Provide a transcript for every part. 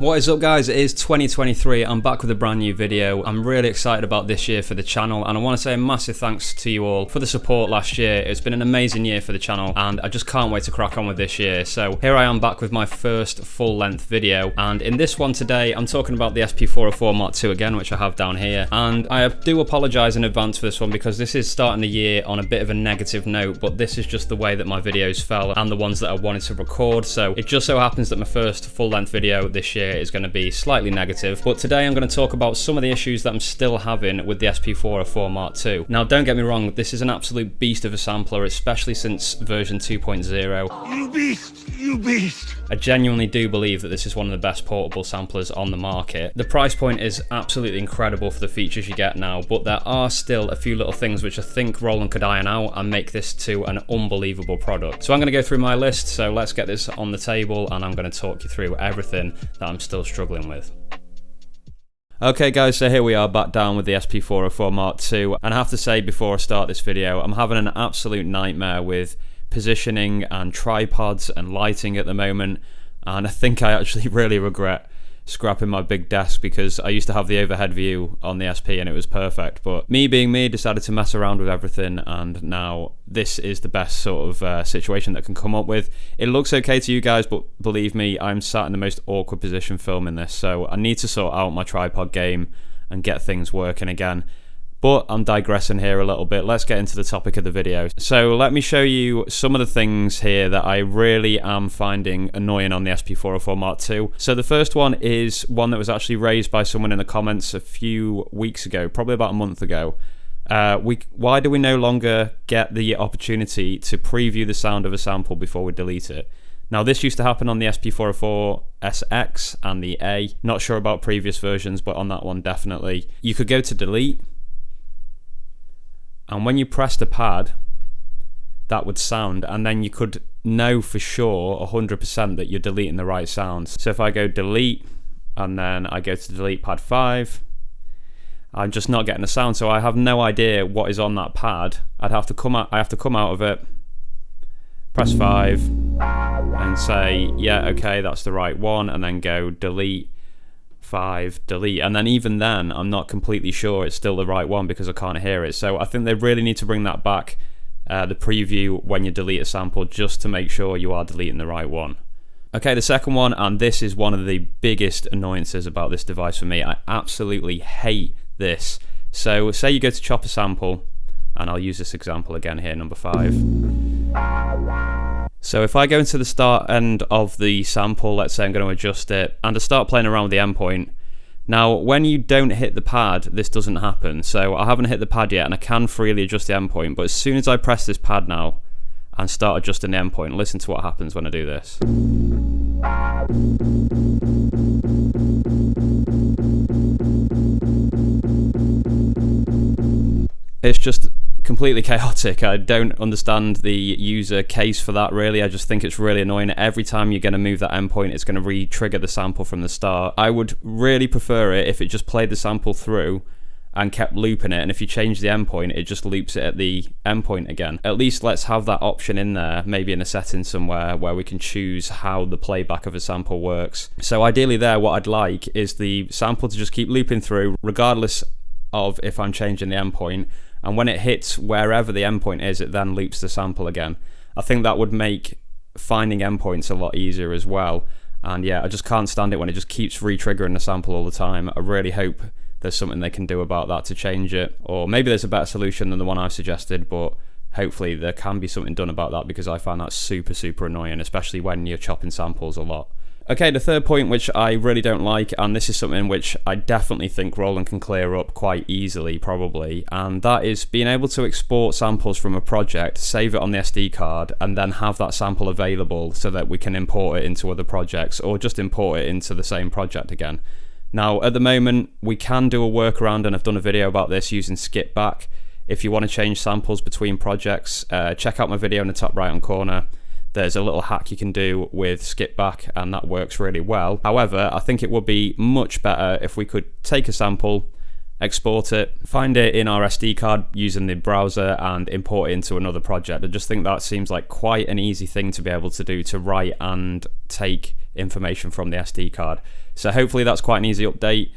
What is up guys, it is 2023, I'm back with a brand new video. I'm really excited about this year for the channel and I want to say a massive thanks to you all for the support last year. It's been an amazing year for the channel and I just can't wait to crack on with this year. So here I am back with my first full length video, and in this one today I'm talking about the SP404-MK2 again, which I have down here, and I do apologise in advance for this one because this is starting the year on a bit of a negative note, but this is just the way that my videos fell and the ones that I wanted to record. So it just so happens that my first full length video this year is going to be slightly negative, but today I'm going to talk about some of the issues that I'm still having with the SP404-MK2. Now don't get me wrong, this is an absolute beast of a sampler, especially since version 2.0. You beast! You beast! I genuinely do believe that this is one of the best portable samplers on the market. The price point is absolutely incredible for the features you get now, but there are still a few little things which I think Roland could iron out and make this to an unbelievable product. So I'm going to go through my list, so let's get this on the table and I'm going to talk you through everything that I'm still struggling with. Okay guys, so here we are back down with the SP404-MK2, and I have to say before I start this video, I'm having an absolute nightmare with positioning and tripods and lighting at the moment, and I think I actually really regret scrapping my big desk because I used to have the overhead view on the SP and it was perfect, but me being me decided to mess around with everything, and now this is the best sort of situation that can come up with. It looks okay to you guys, but believe me, I'm sat in the most awkward position filming this, so I need to sort out my tripod game and get things working again. But I'm digressing here a little bit. Let's get into the topic of the video. So let me show you some of the things here that I really am finding annoying on the SP404-MK2. So the first one is one that was actually raised by someone in the comments a few weeks ago, probably about a month ago. Why do we no longer get the opportunity to preview the sound of a sample before we delete it? Now this used to happen on the SP404SX and the A. Not sure about previous versions, but on that one definitely. You could go to delete, and when you press the pad, that would sound, and then you could know for sure 100% that you're deleting the right sounds. So if I go delete, and then I go to delete pad 5, I'm just not getting a sound, so I have no idea what is on that pad. I have to come out of it, press 5, and say, yeah, okay, that's the right one, and then go delete 5, delete, and then even then I'm not completely sure it's still the right one because I can't hear it. So I think they really need to bring that back, the preview when you delete a sample, just to make sure you are deleting the right one. Okay, the second one, and this is one of the biggest annoyances about this device for me. I absolutely hate this. So say you go to chop a sample, and I'll use this example again here, number 5. So if I go into the start end of the sample, let's say I'm going to adjust it, and I start playing around with the endpoint. Now, when you don't hit the pad, this doesn't happen. So I haven't hit the pad yet, and I can freely adjust the endpoint, but as soon as I press this pad now and start adjusting the endpoint, listen to what happens when I do this. It's just completely chaotic. I don't understand the user case for that really. I just think it's really annoying. Every time you're going to move that endpoint, it's going to re-trigger the sample from the start. I would really prefer it if it just played the sample through and kept looping it, and if you change the endpoint, it just loops it at the endpoint again. At least let's have that option in there, maybe in a setting somewhere where we can choose how the playback of a sample works. So ideally there, what I'd like is the sample to just keep looping through regardless of if I'm changing the endpoint, and when it hits wherever the endpoint is, it then loops the sample again. I think that would make finding endpoints a lot easier as well. And yeah, I just can't stand it when it just keeps re-triggering the sample all the time. I really hope there's something they can do about that to change it, or maybe there's a better solution than the one I've suggested, but hopefully there can be something done about that because I find that super annoying, especially when you're chopping samples a lot. Okay, the third point which I really don't like, and this is something which I definitely think Roland can clear up quite easily probably, and that is being able to export samples from a project, save it on the SD card, and then have that sample available so that we can import it into other projects, or just import it into the same project again. Now at the moment we can do a workaround, and I've done a video about this using skip back. If you want to change samples between projects, check out my video in the top right hand corner. There's a little hack you can do with skip back, and that works really well. However, I think it would be much better if we could take a sample, export it, find it in our SD card using the browser, and import it into another project. I just think that seems like quite an easy thing to be able to do, to write and take information from the SD card. So hopefully that's quite an easy update.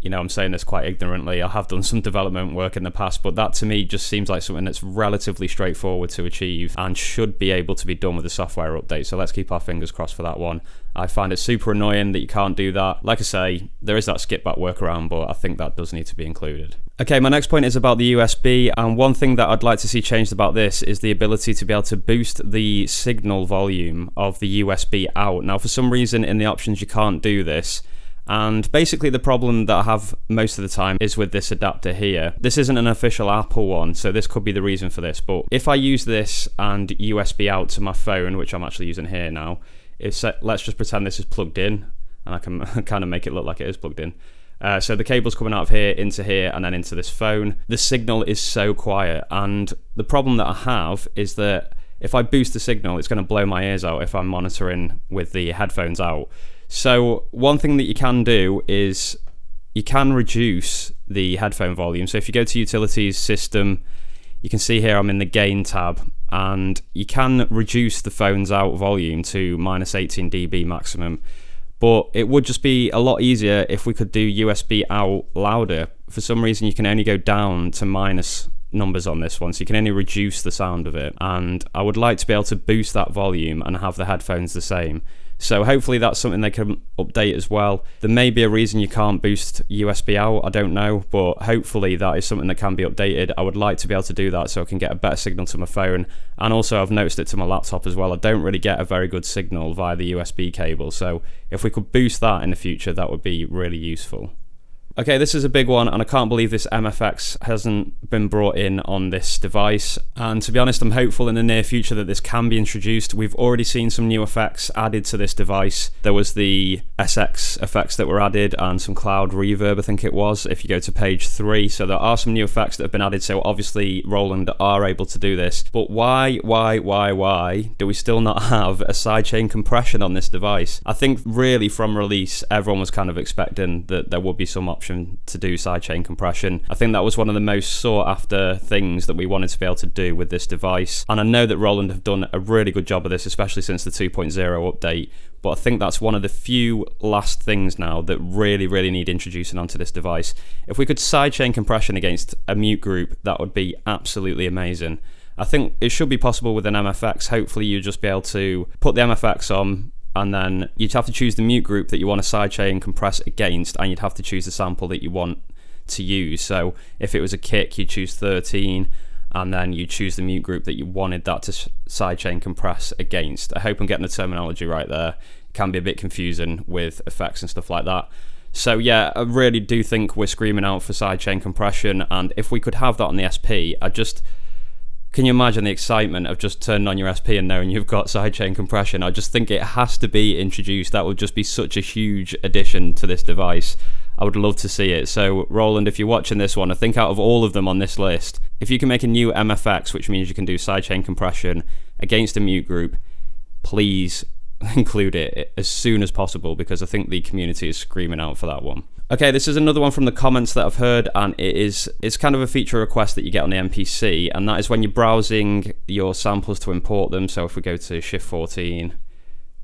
You know, I'm saying this quite ignorantly. I have done some development work in the past, but that to me just seems like something that's relatively straightforward to achieve and should be able to be done with a software update. So let's keep our fingers crossed for that one. I find it super annoying that you can't do that. Like I say, there is that skip back workaround, but I think that does need to be included. Okay, my next point is about the USB, and one thing that I'd like to see changed about this is the ability to be able to boost the signal volume of the USB out. Now, for some reason in the options you can't do this. And basically the problem that I have most of the time is with this adapter here. This isn't an official Apple one, so this could be the reason for this. But if I use this and USB out to my phone, which I'm actually using here now, let's just pretend this is plugged in, and I can kind of make it look like it is plugged in. So the cable's coming out of here, into here, and then into this phone. The signal is so quiet, and the problem that I have is that if I boost the signal, it's going to blow my ears out if I'm monitoring with the headphones out. So one thing that you can do is you can reduce the headphone volume. So if you go to Utilities, System, you can see here I'm in the Gain tab, and you can reduce the phone's out volume to minus 18 dB maximum. But it would just be a lot easier if we could do USB out louder. For some reason, you can only go down to minus numbers on this one, so you can only reduce the sound of it. And I would like to be able to boost that volume and have the headphones the same. So hopefully that's something they can update as well. There may be a reason you can't boost USB out, I don't know, but hopefully that is something that can be updated. I would like to be able to do that so I can get a better signal to my phone, and also I've noticed it to my laptop as well. I don't really get a very good signal via the USB cable, so if we could boost that in the future, that would be really useful. Okay, this is a big one, and I can't believe this MFX hasn't been brought in on this device. And to be honest, I'm hopeful in the near future that this can be introduced. We've already seen some new effects added to this device. There was the SX effects that were added and some cloud reverb, I think it was, if you go to page 3. So there are some new effects that have been added, so obviously Roland are able to do this. But why do we still not have a sidechain compression on this device? I think really from release, everyone was kind of expecting that there would be some option to do sidechain compression. I think that was one of the most sought after things that we wanted to be able to do with this device, and I know that Roland have done a really good job of this, especially since the 2.0 update, but I think that's one of the few last things now that really need introducing onto this device. If we could sidechain compression against a mute group, that would be absolutely amazing. I think it should be possible with an MFX. Hopefully you'll just be able to put the MFX on, and then you'd have to choose the mute group that you want to sidechain compress against, and you'd have to choose the sample that you want to use. So if it was a kick, you choose 13, and then you choose the mute group that you wanted that to sidechain compress against. I hope I'm getting the terminology right there. It can be a bit confusing with effects and stuff like that. So yeah, I really do think we're screaming out for sidechain compression, and if we could have that on the SP, can you imagine the excitement of just turning on your SP and knowing you've got sidechain compression? I just think it has to be introduced. That would just be such a huge addition to this device. I would love to see it. So Roland, if you're watching this one, I think out of all of them on this list, if you can make a new MFX, which means you can do sidechain compression against a mute group, please include it as soon as possible, because I think the community is screaming out for that one. Okay, this is another one from the comments that I've heard, and it's kind of a feature request that you get on the MPC, and that is when you're browsing your samples to import them. So if we go to Shift 14,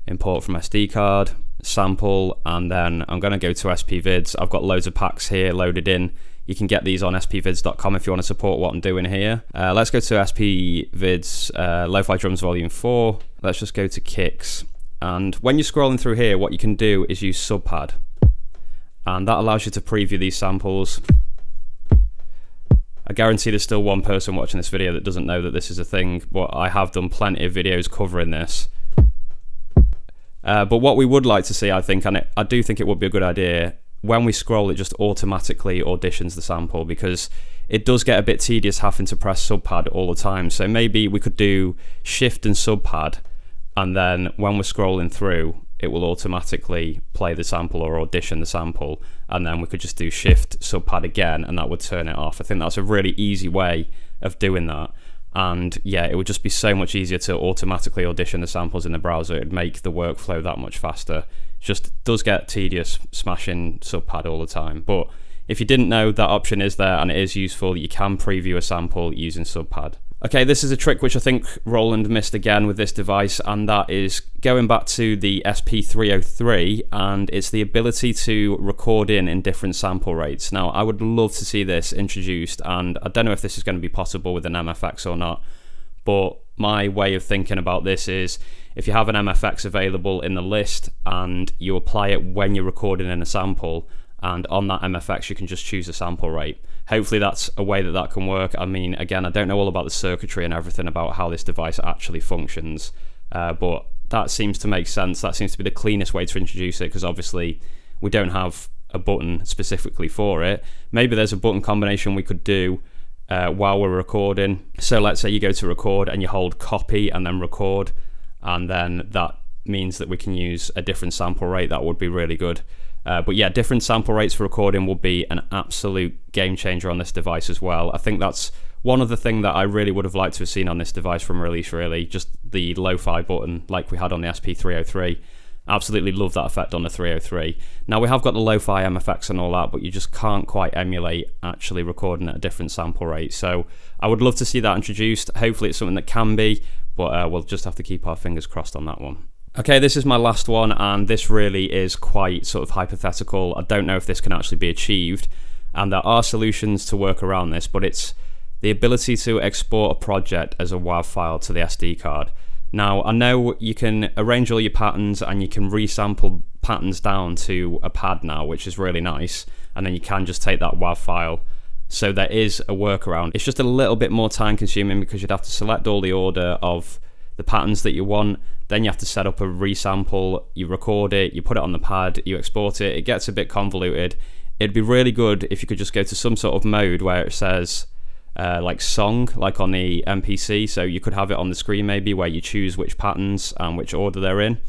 import from SD card, sample, and then I'm going to go to SPVIDZ. I've got loads of packs here loaded in. You can get these on spvids.com if you want to support what I'm doing here. Let's go to SPVIDZ, Lo-Fi Drums Volume 4. Let's just go to Kicks. And when you're scrolling through here, what you can do is use subpad. And that allows you to preview these samples. I guarantee there's still one person watching this video that doesn't know that this is a thing, but I have done plenty of videos covering this. But what we would like to see, I think, and I do think it would be a good idea, when we scroll, it just automatically auditions the sample, because it does get a bit tedious having to press subpad all the time. So maybe we could do shift and subpad, and then when we're scrolling through, it will automatically play the sample or audition the sample, and then we could just do shift subpad again, and that would turn it off. I think that's a really easy way of doing that. And yeah, it would just be so much easier to automatically audition the samples in the browser. It'd make the workflow that much faster. It just does get tedious smashing subpad all the time. But if you didn't know, that option is there and it is useful. You can preview a sample using subpad. Okay, this is a trick which I think Roland missed again with this device, and that is going back to the SP303, and it's the ability to record in different sample rates. Now, I would love to see this introduced, and I don't know if this is going to be possible with an MFX or not, but my way of thinking about this is if you have an MFX available in the list and you apply it when you're recording in a sample, and on that MFX you can just choose a sample rate. Hopefully that's a way that that can work. I mean, again, I don't know all about the circuitry and everything about how this device actually functions, but that seems to make sense. That seems to be the cleanest way to introduce it, because obviously we don't have a button specifically for it. Maybe there's a button combination we could do while we're recording. So let's say you go to record and you hold copy and then record, and then that means that we can use a different sample rate. That would be really good. But yeah, different sample rates for recording will be an absolute game changer on this device as well. I think that's one of the things that I really would have liked to have seen on this device from release, really. Just the lo-fi button like we had on the SP303. Absolutely love that effect on the 303. Now, we have got the lo-fi MFX and all that, but you just can't quite emulate actually recording at a different sample rate. So I would love to see that introduced. Hopefully it's something that can be, but we'll just have to keep our fingers crossed on that one. Okay, this is my last one, and this really is quite sort of hypothetical. I don't know if this can actually be achieved, and there are solutions to work around this, but it's the ability to export a project as a WAV file to the SD card. Now, I know you can arrange all your patterns and you can resample patterns down to a pad now, which is really nice, and then you can just take that WAV file. So there is a workaround. It's just a little bit more time consuming because you'd have to select all the order of the patterns that you want, then you have to set up a resample, you record it, you put it on the pad, you export it. It gets a bit convoluted. It'd be really good if you could just go to some sort of mode where it says like song, like on the MPC, so you could have it on the screen maybe where you choose which patterns and which order they're in,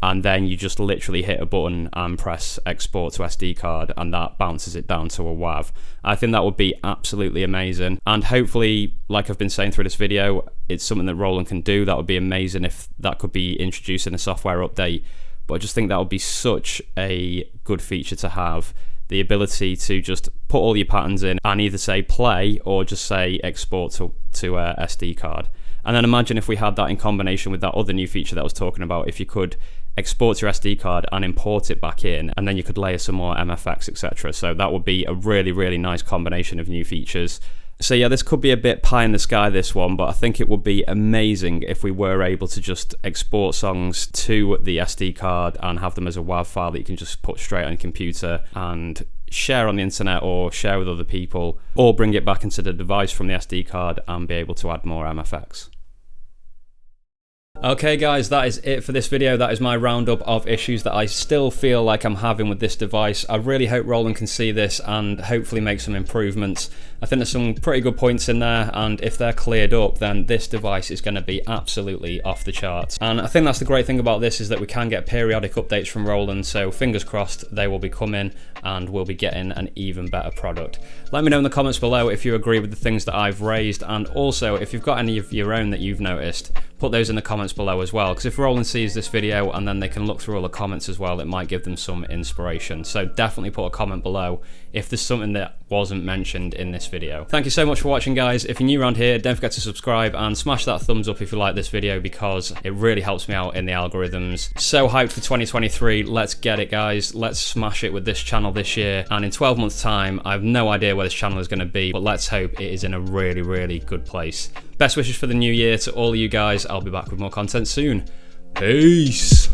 and then you just literally hit a button and press export to SD card, and that bounces it down to a WAV. I think that would be absolutely amazing, and hopefully, like I've been saying through this video, it's something that Roland can do. That would be amazing if that could be introduced in a software update, but I just think that would be such a good feature to have, the ability to just put all your patterns in and either say play or just say export to a SD card. And then imagine if we had that in combination with that other new feature that I was talking about, if you could export your SD card and import it back in, and then you could layer some more MFX, etc. So that would be a really, really nice combination of new features. So yeah, this could be a bit pie in the sky, this one, but I think it would be amazing if we were able to just export songs to the SD card and have them as a WAV file that you can just put straight on your computer and share on the internet or share with other people, or bring it back into the device from the SD card and be able to add more MFX. Okay guys, that is it for this video. That is my roundup of issues that I still feel like I'm having with this device. I really hope Roland can see this and hopefully make some improvements. I think there's some pretty good points in there, and if they're cleared up, then this device is going to be absolutely off the charts. And I think that's the great thing about this, is that we can get periodic updates from Roland, so fingers crossed they will be coming and we'll be getting an even better product. Let me know in the comments below if you agree with the things that I've raised, and also if you've got any of your own that you've noticed, put those in the comments below as well, because if Roland sees this video and then they can look through all the comments as well, it might give them some inspiration. So definitely put a comment below if there's something that wasn't mentioned in this video. Thank you so much for watching, guys. If you're new around here, don't forget to subscribe and smash that thumbs up if you like this video, because it really helps me out in the algorithms. So hyped for 2023. Let's get it, guys. Let's smash it with this channel this year, and in 12 months time I have no idea where this channel is going to be, but let's hope it is in a really, really good place. Best wishes for the new year to all of you guys. I'll be back with more content soon. Peace.